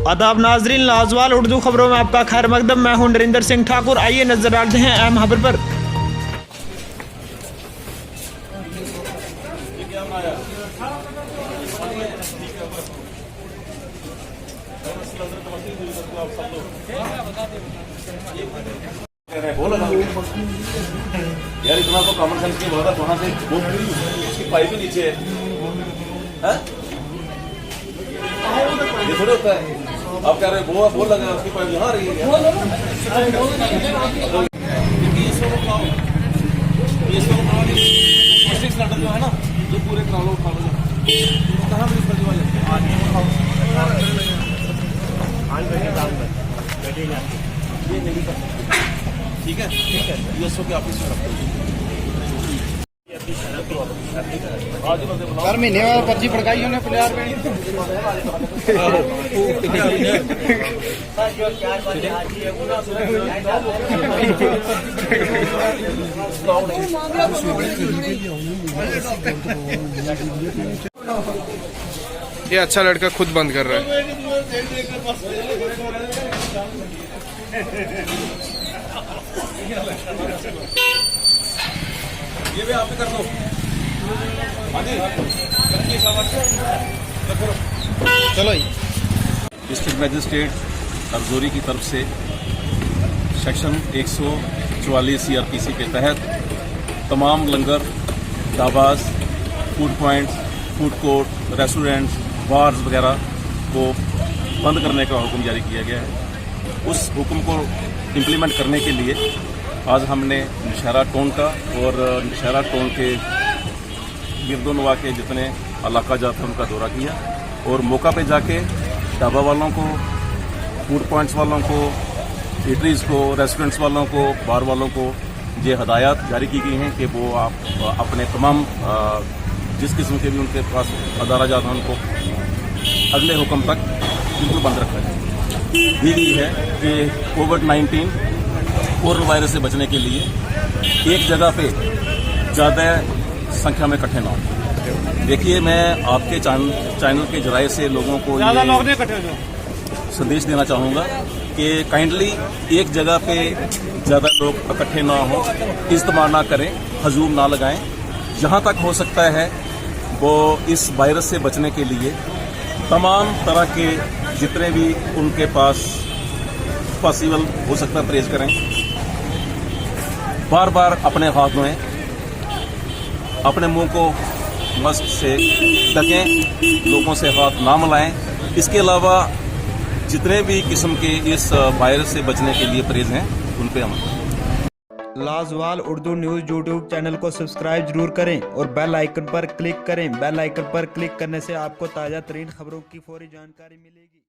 आदाब नाजरीन, लाजवाल उर्दू खबरों में आपका खैर मकदम। मैं हूं नरेंद्र सिंह ठाकुर। आइए नजर डालते हैं अहम खबर पर। यार इतना तो कॉमन सेंस की बात है। वहां से उसकी पाइप भी नीचे है। ये थोड़ा होता है। आप कह रहे हो वो लगा उसकी पाइप यहाँ रही है। सिलेंडर जो है ना, ये पूरे क्रॉलो उठा लो। कहाँ ठीक है, ये सो के ऑफिस में रखो। सर महीने बाद पर्ची पड़काई उन्हें 50 रुपए। ये अच्छा लड़का खुद बंद कर रहा है। ये भी आप कर लो। चलो डिस्ट्रिक्ट मजिस्ट्रेट रजौरी की तरफ से सेक्शन 144 CRPC के तहत तमाम लंगर, dhabas, food points, food court, restaurants, bars वगैरह को बंद करने का हुक्म जारी किया गया है। उस हुक्म को इम्प्लीमेंट करने के लिए आज हमने नौशहरा टाउन का और नौशहरा टाउन के गिरदोनवा के जितने इलाका जात हैं उनका दौरा किया और मौका पे जाके ढाबा वालों को, फूड पॉइंट्स वालों को, ईटरीज को, रेस्टोरेंट्स वालों को, बार वालों को ये हदायत जारी की गई हैं कि वो आप अपने तमाम जिस किस्म के भी उनके पास अदारा जात हैं उनको अगले हुक्म तक बिल्कुल बंद रखा जाए। दी गई है कि कोविड-19 कोरोना वायरस से बचने के लिए एक जगह पे ज़्यादा संख्या में इकट्ठे ना हो। देखिए, मैं आपके चैनल के जराये से लोगों को ये संदेश देना चाहूँगा कि काइंडली एक जगह पे ज़्यादा लोग इकट्ठे ना हो, इस्तेमाल ना करें, हजूम ना लगाएं। जहाँ तक हो सकता है वो इस वायरस से बचने के लिए तमाम तरह के जितने भी उनके पास पॉसिबल हो सकता है परहेज करें। बार बार अपने हाथ धोएं, अपने मुंह को मास्क से ढकें, लोगों से हाथ ना मिलाएं। इसके अलावा जितने भी किस्म के इस वायरस से बचने के लिए परहेज हैं उन पे अमल करें। लाजवाल उर्दू न्यूज़ यूट्यूब चैनल को सब्सक्राइब जरूर करें और बेल आइकन पर क्लिक करें। बेल आइकन पर क्लिक करने से आपको ताज़ा तरीन खबरों की फौरी जानकारी मिलेगी।